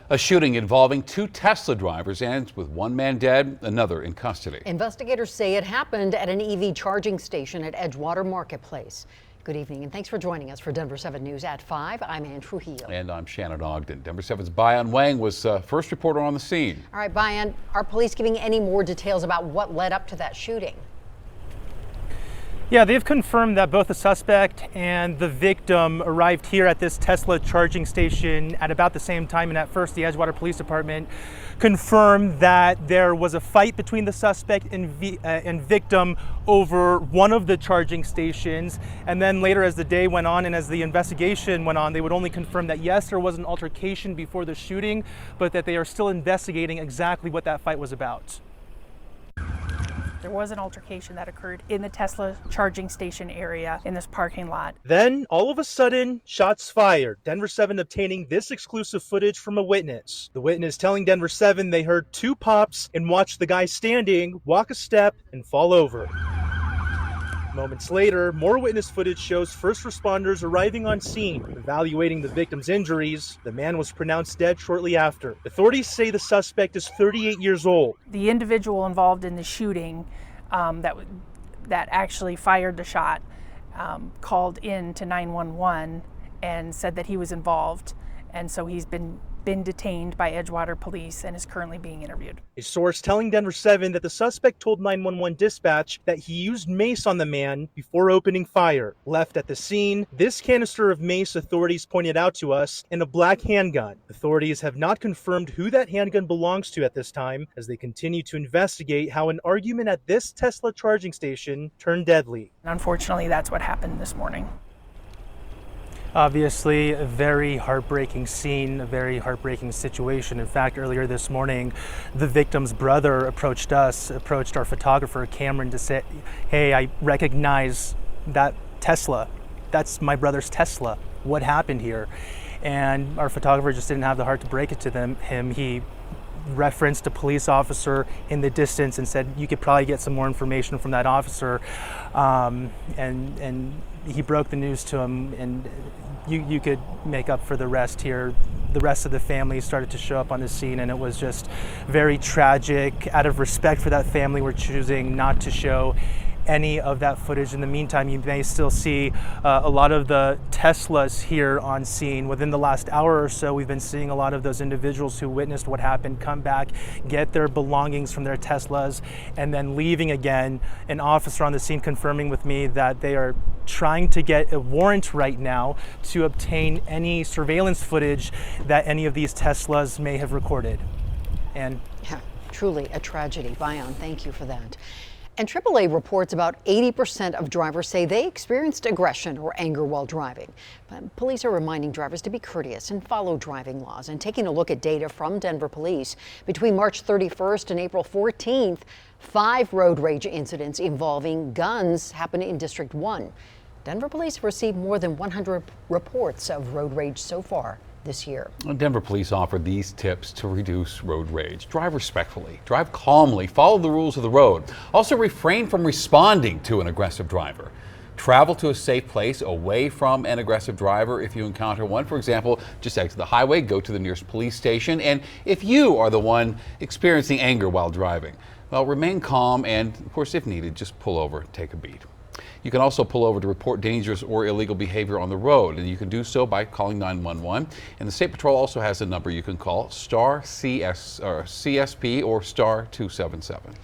A shooting involving two Tesla drivers ends with one man dead, another in custody. Investigators say it happened at an EV charging station at Edgewater Marketplace. Good evening and thanks for joining us for Denver 7 News at 5. I'm Ann Trujillo. And I'm Shannon Ogden. Denver 7's Bayan Wang was first reporter on the scene. All right, Bayan, are police giving any more details about what led up to that shooting? Yeah, they've confirmed that both the suspect and the victim arrived here at this Tesla charging station at about the same time. And at first, the Edgewater Police Department confirmed that there was a fight between the suspect and victim over one of the charging stations. And then later, as the day went on and as the investigation went on, they would only confirm that yes, there was an altercation before the shooting, but that they are still investigating exactly what that fight was about. There was an altercation that occurred in the Tesla charging station area in this parking lot. Then, all of a sudden, shots fired. Denver 7 obtaining this exclusive footage from a witness. The witness telling Denver 7 they heard two pops and watched the guy standing walk a step and fall over. Moments later, more witness footage shows first responders arriving on scene, evaluating the victim's injuries. The man was pronounced dead shortly after. Authorities say the suspect is 38 years old. The individual involved in the shooting that actually fired the shot called in to 911 and said that he was involved, and so he's been detained by Edgewater Police and is currently being interviewed. A source telling Denver 7 that the suspect told 911 dispatch that he used mace on the man before opening fire. Left at the scene, this canister of mace, authorities pointed out to us, and a black handgun. Authorities have not confirmed who that handgun belongs to at this time, as they continue to investigate how an argument at this Tesla charging station turned deadly. And unfortunately, that's what happened this morning. Obviously, a very heartbreaking scene, a very heartbreaking situation. In fact, earlier this morning, the victim's brother approached our photographer, Cameron, to say, hey, I recognize that Tesla. That's my brother's Tesla. What happened here? And our photographer just didn't have the heart to break it to him. He referenced a police officer in the distance and said you could probably get some more information from that officer. And he broke the news to him, and you could make up for the rest here. The rest of the family started to show up on the scene, and it was just very tragic. Out of respect for that family, we're choosing not to show any of that footage. In the meantime, you may still see a lot of the Teslas here on scene. Within the last hour or so, we've been seeing a lot of those individuals who witnessed what happened come back, get their belongings from their Teslas, and then leaving again. An officer on the scene confirming with me that they are trying to get a warrant right now to obtain any surveillance footage that any of these Teslas may have recorded. And yeah, truly a tragedy. Bayan, thank you for that. And AAA reports about 80% of drivers say they experienced aggression or anger while driving. But police are reminding drivers to be courteous and follow driving laws. And taking a look at data from Denver police, between March 31st and April 14th, 5 road rage incidents involving guns happened in District 1. Denver police have received more than 100 reports of road rage so far this year. Denver police offer these tips to reduce road rage. Drive respectfully, drive calmly, follow the rules of the road. Also refrain from responding to an aggressive driver. Travel to a safe place away from an aggressive driver if you encounter one. For example, just exit the highway, go to the nearest police station. And if you are the one experiencing anger while driving, well, remain calm and, of course, if needed, just pull over, take a beat. You can also pull over to report dangerous or illegal behavior on the road, and you can do so by calling 911. And the State Patrol also has a number you can call, *CSP or *277.